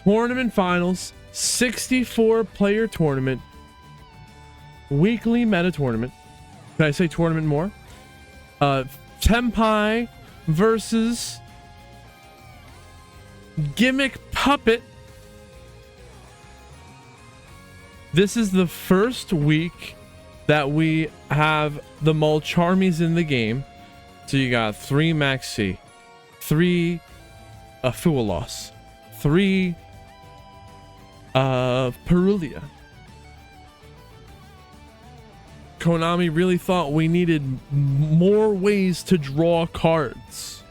Tournament finals, 64 player tournament, weekly meta tournament. Can I say tournament more? Tenpai versus Gimmick Puppet. This is the first week that we have the Mulcharmies in the game. So you got 3 MAXX, 3 Fuelos, 3 Perulia. Konami really thought we needed more ways to draw cards.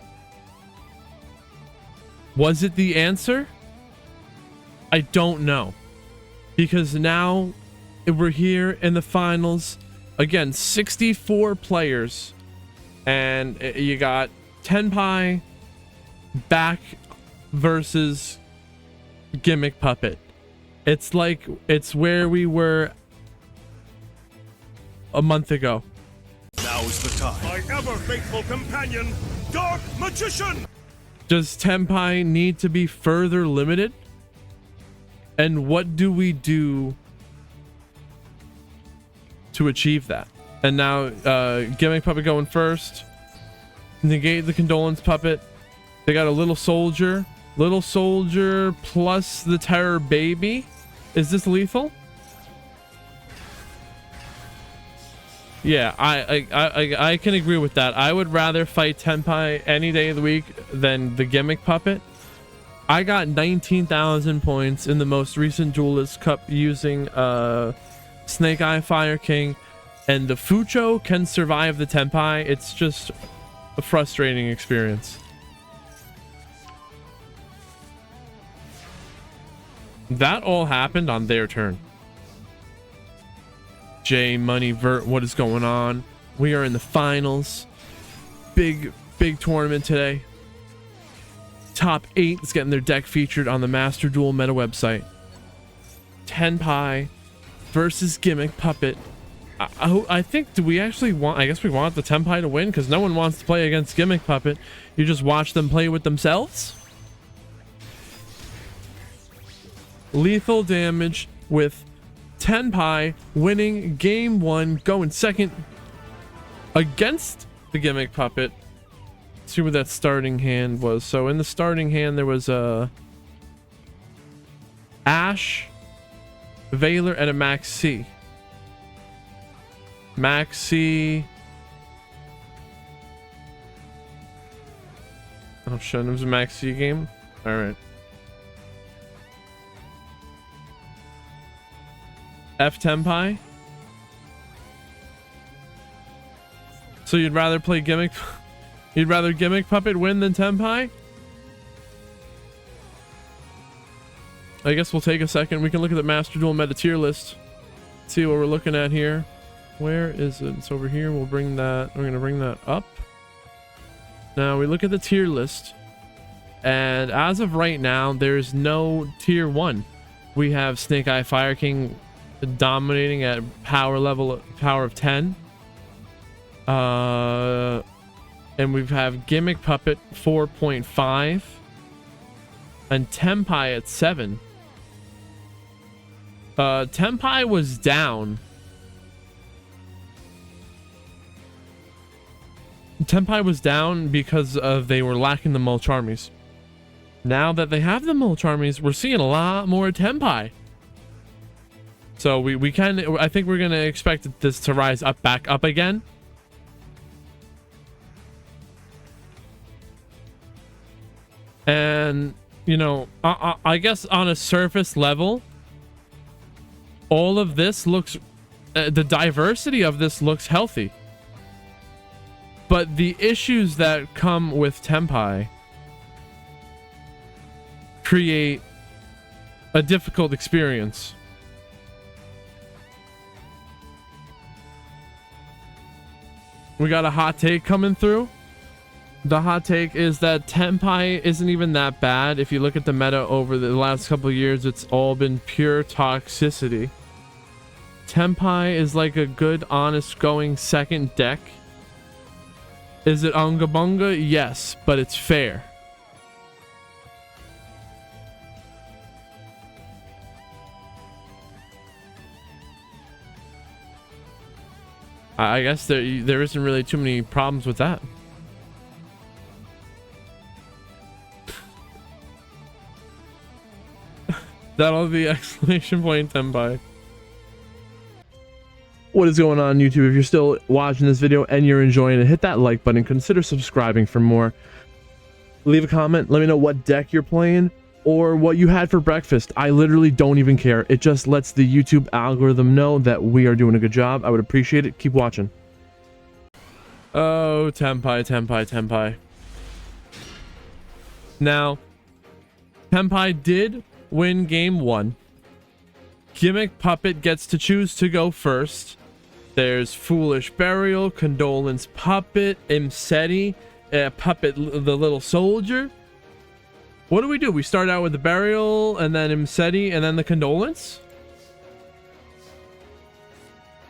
Was it the answer? I don't know. Because now we're here in the finals. Again, 64 players. And you got Tenpai back versus Gimmick Puppet. It's like, it's where we were a month ago. Now is the time. My ever faithful companion, Dark Magician. Does Tenpai need to be further limited? And what do we do to achieve that? And now Gimmick Puppet going first. Negate the Condolence Puppet. They got a little soldier plus the Terror Baby. Is this lethal? Yeah, I can agree with that. I would rather fight Tenpai any day of the week than the Gimmick Puppet. I got 19,000 points in the most recent Duelist Cup using Snake Eye Fire King, and the Fucho can survive the Tenpai. It's just a frustrating experience. That all happened on their turn. J Money Vert, what is going on? We are in the finals. Big tournament today. Top 8 is getting their deck featured on the Master Duel meta website. Tenpai versus Gimmick Puppet. I think, do we actually want, I guess we want the Tenpai to win because no one wants to play against Gimmick Puppet. You just watch them play with themselves. Lethal damage with Tenpai winning game 1, going second against the Gimmick Puppet. Let's see what that starting hand was. So in the starting hand there was a Ash, Valor, and a MAXX. MAXX. Oh shit, it was a MAXX game. All right. F Tenpai. So you'd rather play Gimmick? You'd rather Gimmick Puppet win than Tenpai? I guess we'll take a second. We can look at the Master Duel meta tier list. See what we're looking at here. Where is it? It's over here. We'll bring that. We're gonna bring that up. Now we look at the tier list, and as of right now, there's no tier 1. We have Snake Eye Fire King dominating at power of 10. And we have Gimmick Puppet 4.5 and Tenpai at 7. Tenpai was down. Tenpai was down because of they were lacking the Mulcharmies. Now that they have the Mulcharmies, we're seeing a lot more Tenpai. So we can, I think we're gonna expect this to rise up, back up again. And you know, I guess on a surface level, all of this looks, the diversity of this looks healthy. But the issues that come with Tenpai create a difficult experience. We got a hot take coming through. The hot take is that Tenpai isn't even that bad. If you look at the meta over the last couple of years, it's all been pure toxicity. Tenpai is like a good, honest going second deck. Is it Unga Bunga? Yes, but it's fair. I guess there isn't really too many problems with that. That'll be exclamation point Tenpai. What is going on, YouTube? If you're still watching this video and you're enjoying it, hit that like button. Consider subscribing for more. Leave a comment. Let me know what deck you're playing or what you had for breakfast. I literally don't even care. It just lets the YouTube algorithm know that we are doing a good job. I would appreciate it. Keep watching. Oh, Tenpai. Now, Tenpai did win game 1. Gimmick Puppet gets to choose to go first. There's Foolish Burial, Condolence Puppet, Imseti, Puppet the Little Soldier. What do? We start out with the Burial, and then Imseti, and then the Condolence?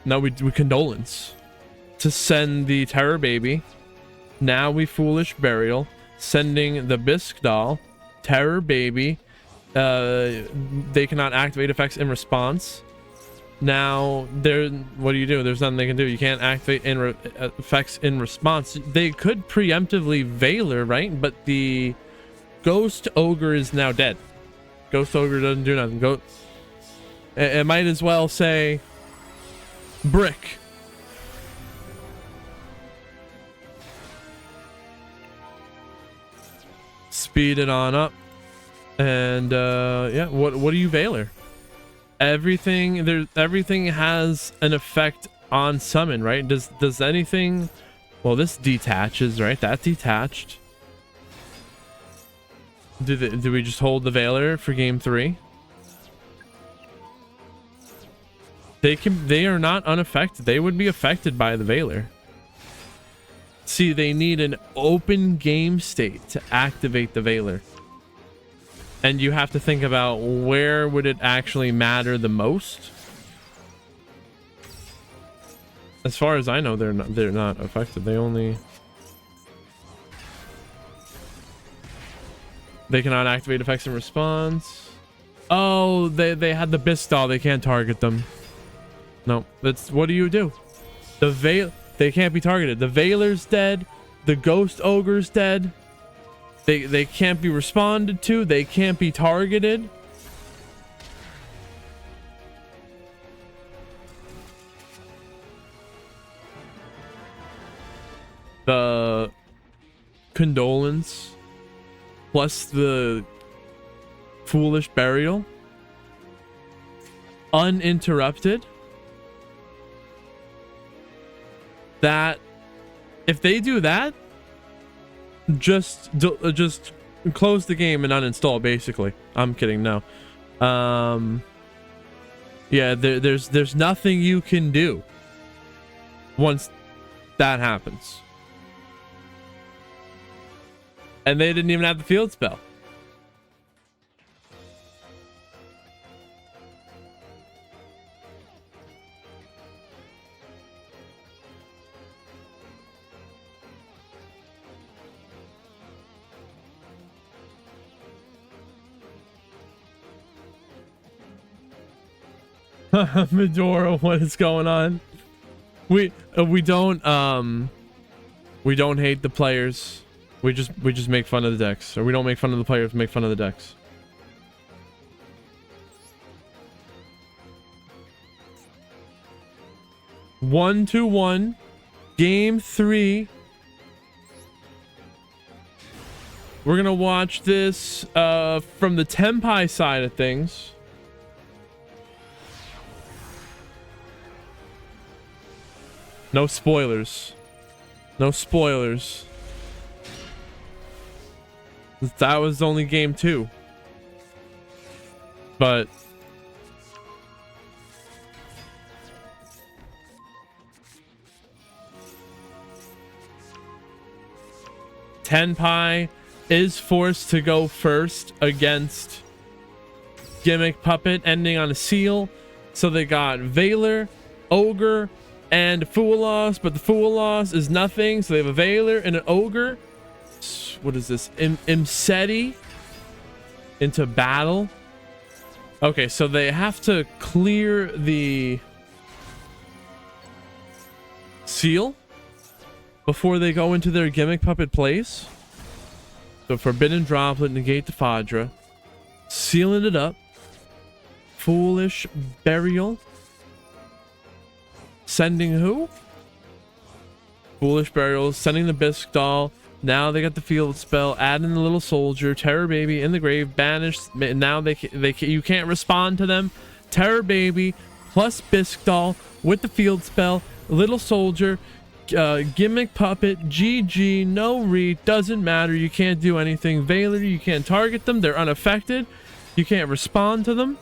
No, we Condolence. To send the Terror Baby. Now we Foolish Burial, sending the Bisque Doll, Terror Baby. They cannot activate effects in response. Now, what do? There's nothing they can do. You can't activate effects in response. They could preemptively Veiler, right? But the Ghost Ogre is now dead. Ghost Ogre doesn't do nothing. It might as well say Brick. Speed it on up. And yeah, what do you Veiler? Everything has an effect on summon, right? Does anything? Well, this detaches, right? That detached. Do we just hold the Veiler for game 3? They are not unaffected. They would be affected by the Veiler. See, they need an open game state to activate the Veiler. And you have to think about where would it actually matter the most. As far as I know, they're not affected. They cannot activate effects in response. Oh, they had the Bisque Doll. They can't target them. No, what do? They can't be targeted. The Veiler's dead. The Ghost Ogre's dead. They can't be responded to. They can't be targeted. The Condolence plus the Foolish Burial uninterrupted. That if they do that, just close the game and uninstall, basically. I'm kidding. No. Yeah, there's nothing you can do once that happens. And they didn't even have the field spell. Medora, what is going on? We don't hate the players. We just make fun of the decks. Or we don't make fun of the players, make fun of the decks. One to one. Game 3. We're gonna watch this from the Tenpai side of things. No spoilers. No spoilers. That was only game 2. But Tenpai is forced to go first against Gimmick Puppet, ending on a seal. So they got Veiler, Ogre, and Foolos, but the Foolos is nothing. So they have a Veiler and an Ogre. What is this? Imseti into battle. Okay, so they have to clear the seal before they go into their Gimmick puppet plays. So Forbidden Droplet, negate the Fadra. Sealing it up. Foolish Burial. Sending who? Foolish Burial. Sending the Bisque Doll. Now they got the field spell. Adding the little soldier. Terror Baby in the grave. Banished. Now you can't respond to them. Terror Baby plus Bisque Doll with the field spell. Little soldier. Gimmick puppet. GG. No read. Doesn't matter. You can't do anything. Valor. You can't target them. They're unaffected. You can't respond to them.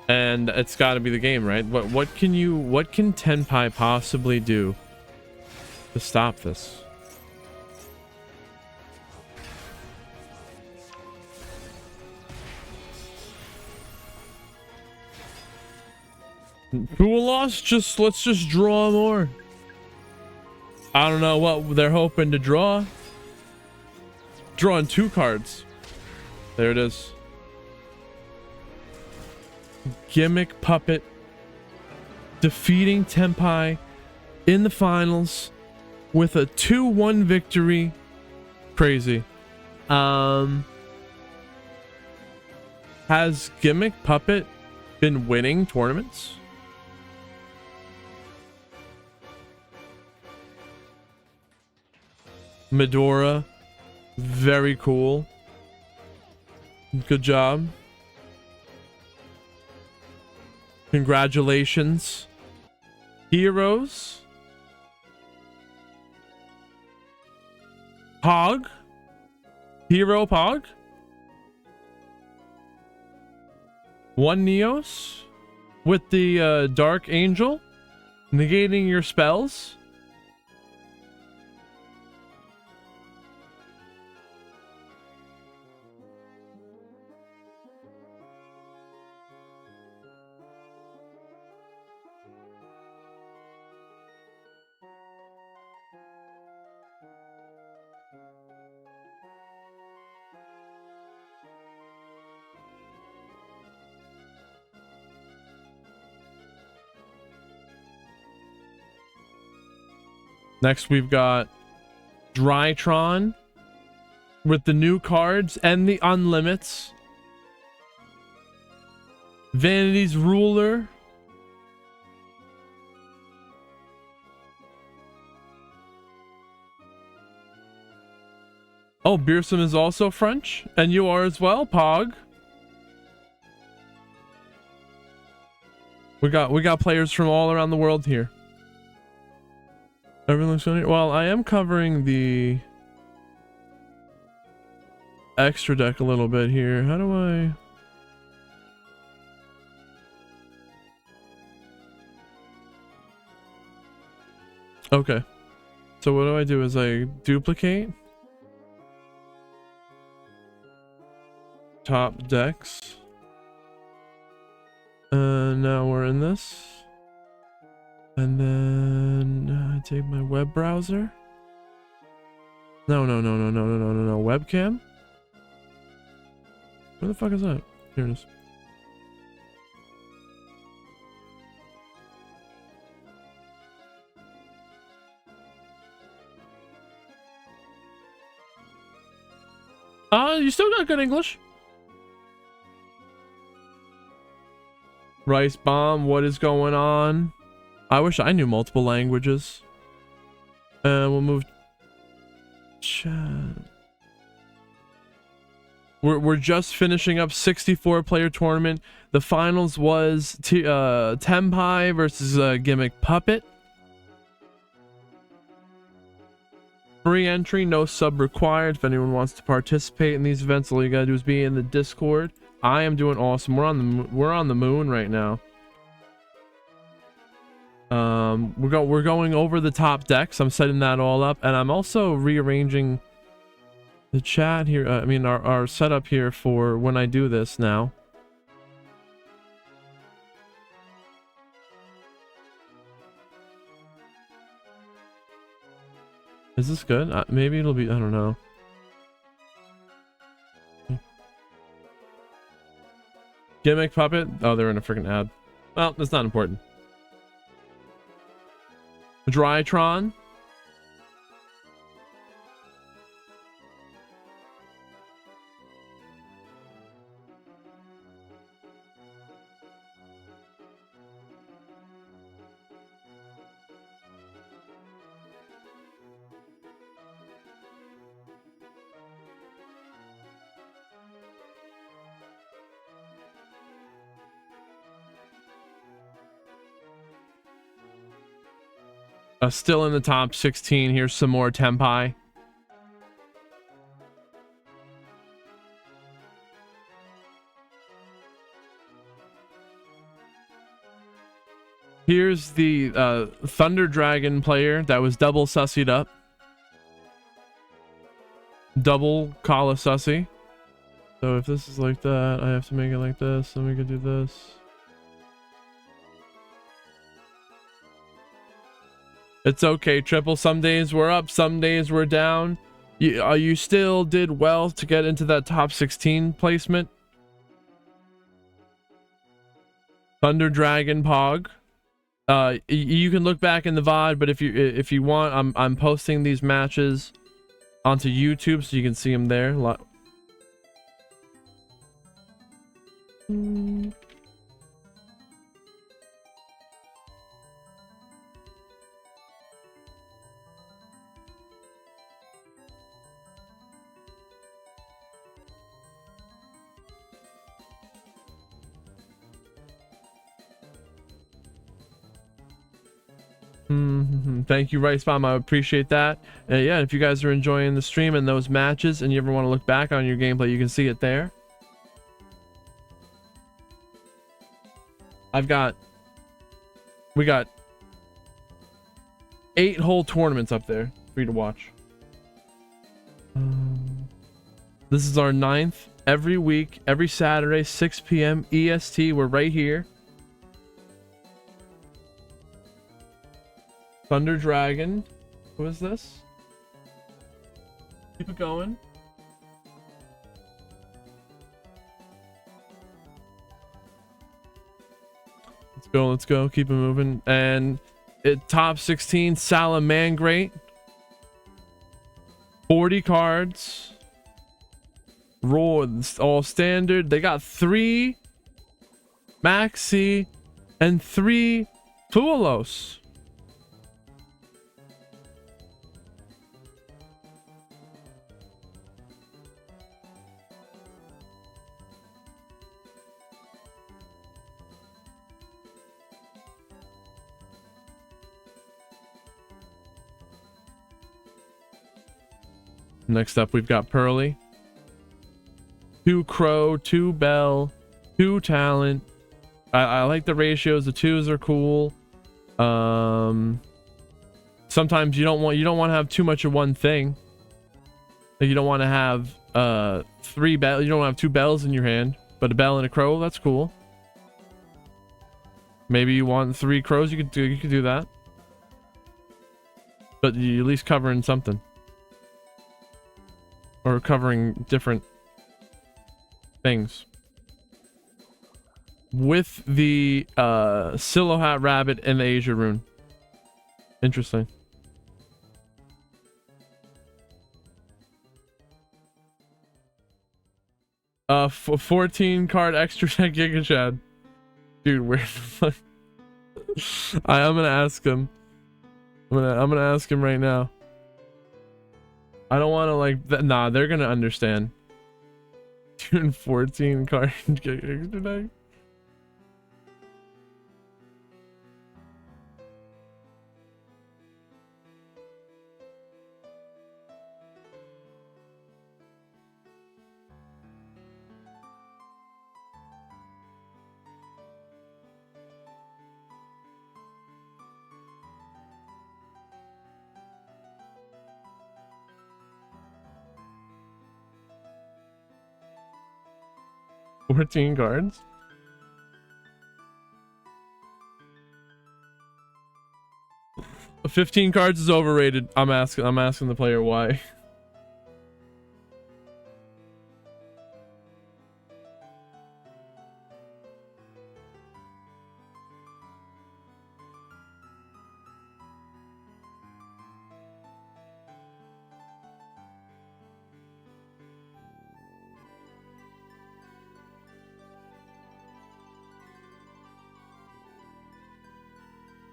And it's got to be the game, right? What can Tenpai possibly do to stop this? Duel lost. Let's just draw more. I don't know what they're hoping to draw. Drawing 2 cards. There it is. Gimmick puppet defeating Tenpai in the finals with a 2-1 victory. Crazy. Has Gimmick puppet been winning tournaments? Medora, very cool. Good job. Congratulations. Heroes. Pog. Hero Pog. 1 Neos with the Dark Angel negating your spells. Next, we've got Drytron with the new cards and the unlimits. Vanity's Ruler. Oh, Beersome is also French, and you are as well, Pog. We got players from all around the world here. Everyone looks funny. Well, I am covering the extra deck a little bit here. How do I... Okay. So what do? Is I duplicate top decks. Now we're in this. And then I take my web browser. No, webcam. Where the fuck is that? Here it is. You still got good English. Rice Bomb, what is going on? I wish I knew multiple languages. We'll move chat. We're just finishing up 64 player tournament. The finals was Tenpai versus Gimmick Puppet. Free entry, no sub required. If anyone wants to participate in these events, all you gotta do is be in the Discord. I am doing awesome. We're on the moon right now. We're going over the top decks. I'm setting that all up, and I'm also rearranging the chat here. I mean our setup here for when I do this now. Is this good? Maybe it'll be, I don't know. Gimmick puppet? Oh, they're in a freaking ad. Well, that's not important. Drytron. Still in the top 16. Here's some more Tempai. Here's the Thunder Dragon player that was double sussied up. Double Kala sussy. So if this is like that, I have to make it like this, then we could do this. It's okay, Triple. Some days we're up, some days we're down. You still did well to get into that top 16 placement. Thunder Dragon Pog. You can look back in the VOD, but if you want, I'm posting these matches onto YouTube so you can see them there. Thank you, Rice Bomb. I appreciate that. Yeah, if you guys are enjoying the stream and those matches and you ever want to look back on your gameplay, you can see it there. We got 8 whole tournaments up there for you to watch. This is our 9th every week, every Saturday, 6 p.m. EST. We're right here. Thunder Dragon. Who is this? Keep it going. Let's go. Keep it moving. And it top 16 Salamangreat. 40 cards. Raw, all standard. They got 3 MAXX and 3 Duelos. Next up, we've got Pearly. 2 Crow, 2 Bell, 2 Talent. I like the ratios. The 2s are cool. Sometimes you don't want to have too much of one thing. Like you don't want to have 3 bells. You don't want to have 2 bells in your hand, but a bell and a crow. That's cool. Maybe you want 3 crows. You could do that. But you at least covering something. Or covering different things. With the Silhouette Rabbit and the Asia Rune. Interesting. Uh, 14 card extra deck Giga Chad. Dude, where the fuck? I'm gonna ask him. I'm gonna ask him right now. I don't want to like nah, they're gonna understand. 14 card extra deck. $14 cards. 15 cards is overrated. I'm asking the player why.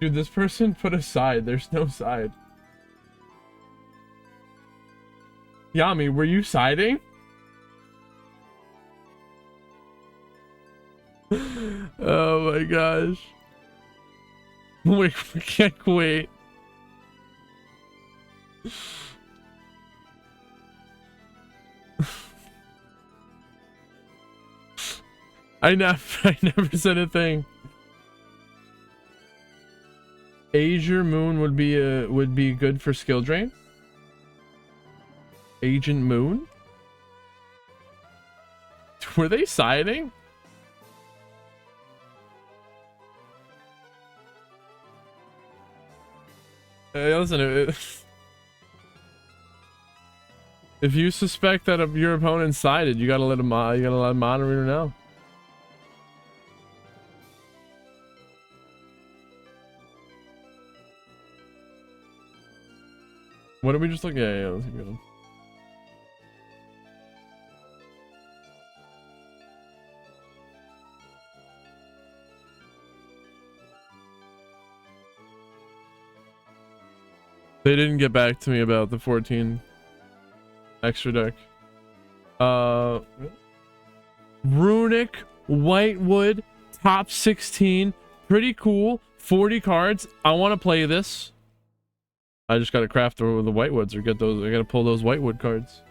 Dude, this person put a side. There's no side. Yami, were you siding? Oh my gosh. Wait, I can't wait. I never said a thing. Azure Moon would be good for skill drain. Agent Moon? Were they siding? Listen, if you suspect that your opponent sided, you gotta let moderator know. What did we just look at? Yeah, let's get them. They didn't get back to me about the 14 extra deck. Runic, Whitewood, top 16. Pretty cool. 40 cards. I want to play this. I just got to craft the Whitewoods or get those. I got to pull those Whitewood cards.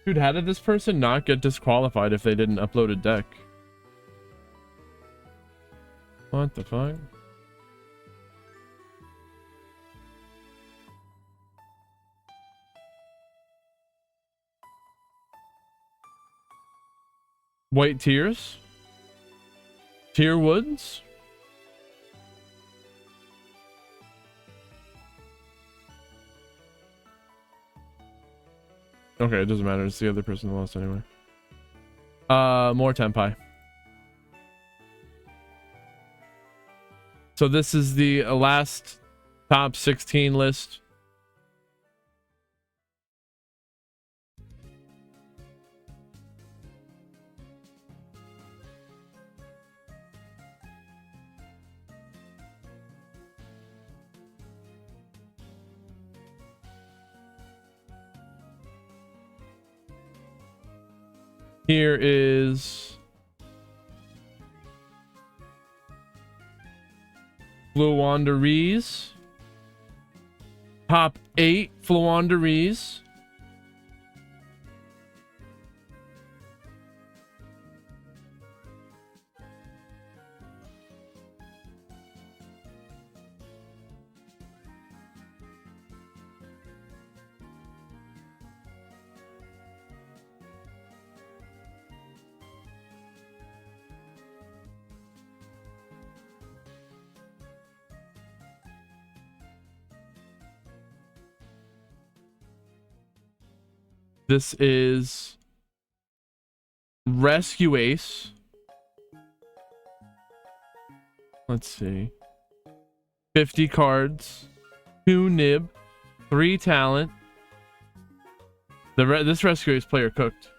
Dude, how did this person not get disqualified if they didn't upload a deck? What the fuck? White Tears? Tier Woods? Okay, it doesn't matter. It's the other person who lost anyway. More Tenpai. So this is the last top 16 list. Here is Floowandereeze. Top 8 Floowandereeze. This is Rescue Ace. Let's see. 50 cards, 2 nib, 3 talent. This Rescue Ace player cooked.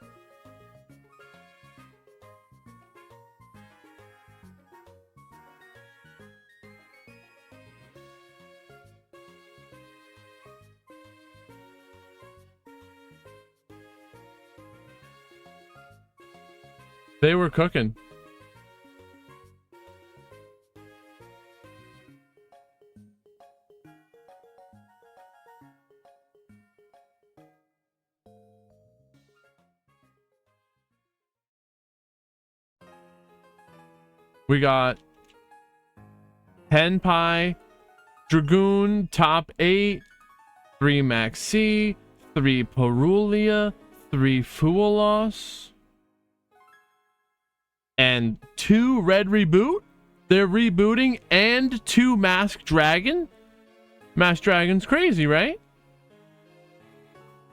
They were cooking. We got Tenpai, Dragoon, top 8, 3 MAXX, 3 Parulia, 3 Fuelos, and 2 Red Reboot. They're rebooting, and 2 Masked Dragon. Masked Dragon's crazy, right?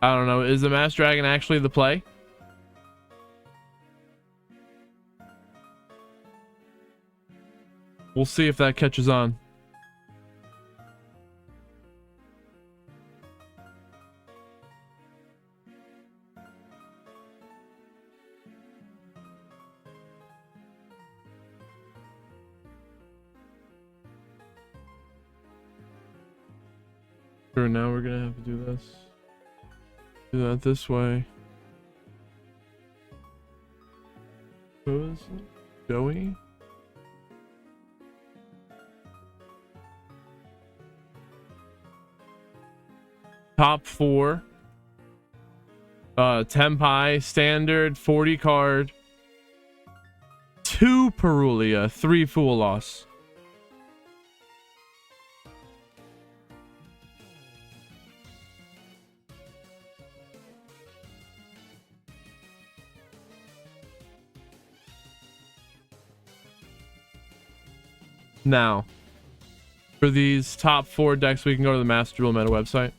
I don't know. Is the Masked Dragon actually the play? We'll see if that catches on. Sure, now we're gonna have to do this. Do that this way. Who is it? Joey? Top 4. Tenpai, standard, 40 card. 2 Parulia, 3 Fuelos. Now, for these top 4 decks, we can go to the Master Duel Meta website.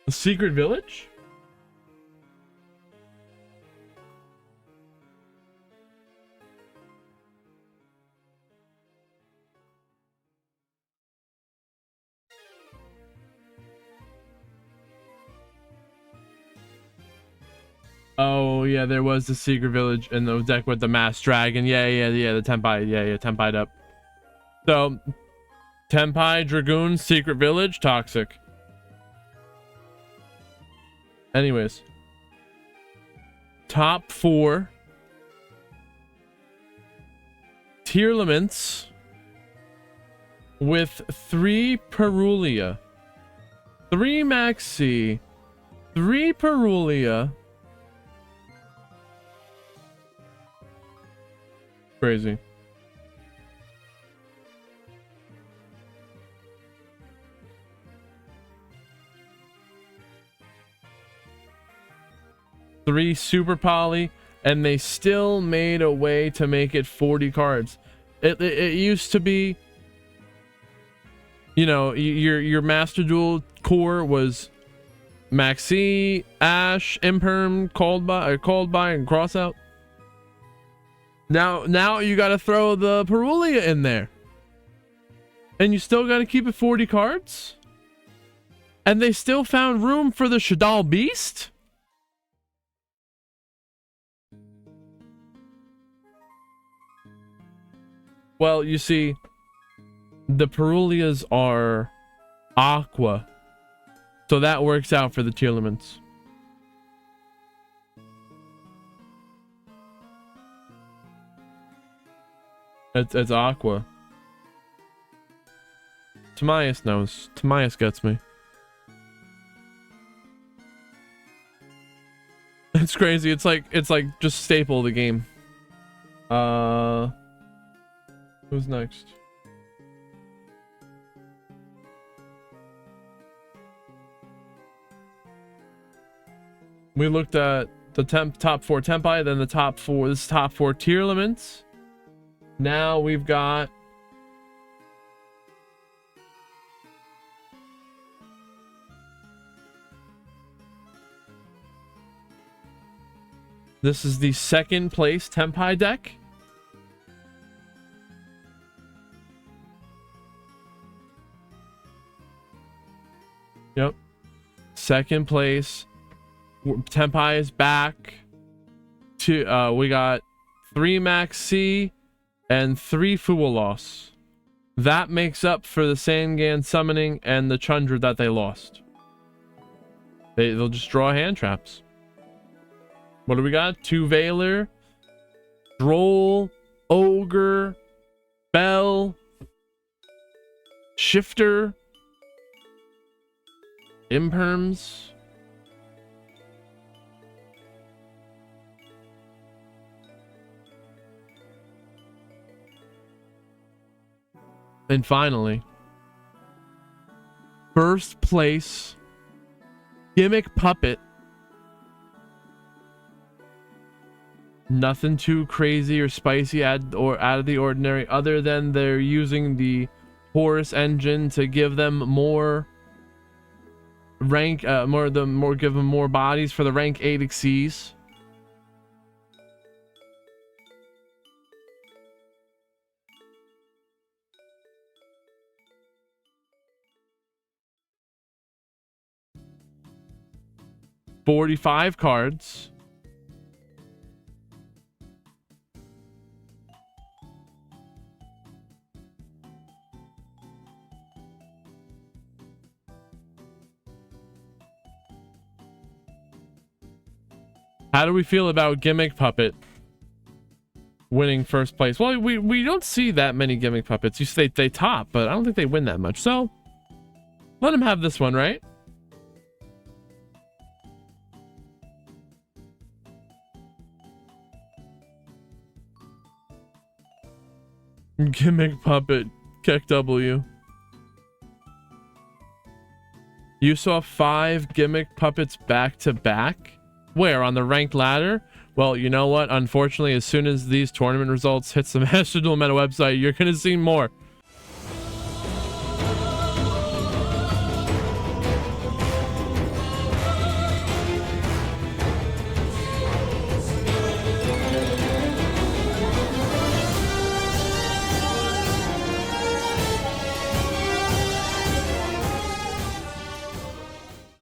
A secret village? Oh yeah, there was the secret village in the deck with the Masked Dragon. Yeah, the Tenpai. Yeah, Tenpai'd up. So, Tenpai, Dragoon, secret village, toxic. Anyways, top 4 Tearlaments with 3 Parulia, 3 MAXX, 3 Parulia. Crazy. Three super poly, and they still made a way to make it 40 cards. It used to be, you know, your Master Duel core was MAXX, Ash, Imperm, called by, and Crossout. Now you got to throw the Parulia in there, and you still got to keep it 40 cards. And they still found room for the Shadal Beast. Well, you see, the Parulias are aqua, so that works out for the Tearlaments. It's aqua. Tamias knows. Tamias gets me. It's crazy. It's like just staple the game. Who's next? We looked at the top 4 Tenpai, then the top 4. This is top 4 Tearlaments. Now we've got this is the second place Tenpai deck. Yep. Second place. Tenpai is back. We got 3 MAXX and 3 Fuelos. That makes up for the Sangan summoning and the Chundra that they lost. They'll just draw hand traps. What do we got? 2 Veiler, Droll, Ogre, Bell, Shifter, Imperms. And finally, first place Gimmick Puppet. Nothing too crazy or spicy out of the ordinary, other than they're using the Horus engine to give them more rank, give them more bodies for the rank 8 Xyz. $45 cards. How do we feel about Gimmick Puppet winning first place? Well, we don't see that many Gimmick Puppets. You say they top, but I don't think they win that much. So let them have this one, right? Gimmick Puppet, Keck W. You saw 5 Gimmick Puppets back to back? Where, on the ranked ladder? Well, you know what? Unfortunately, as soon as these tournament results hits the Master Duel Meta website, you're going to see more.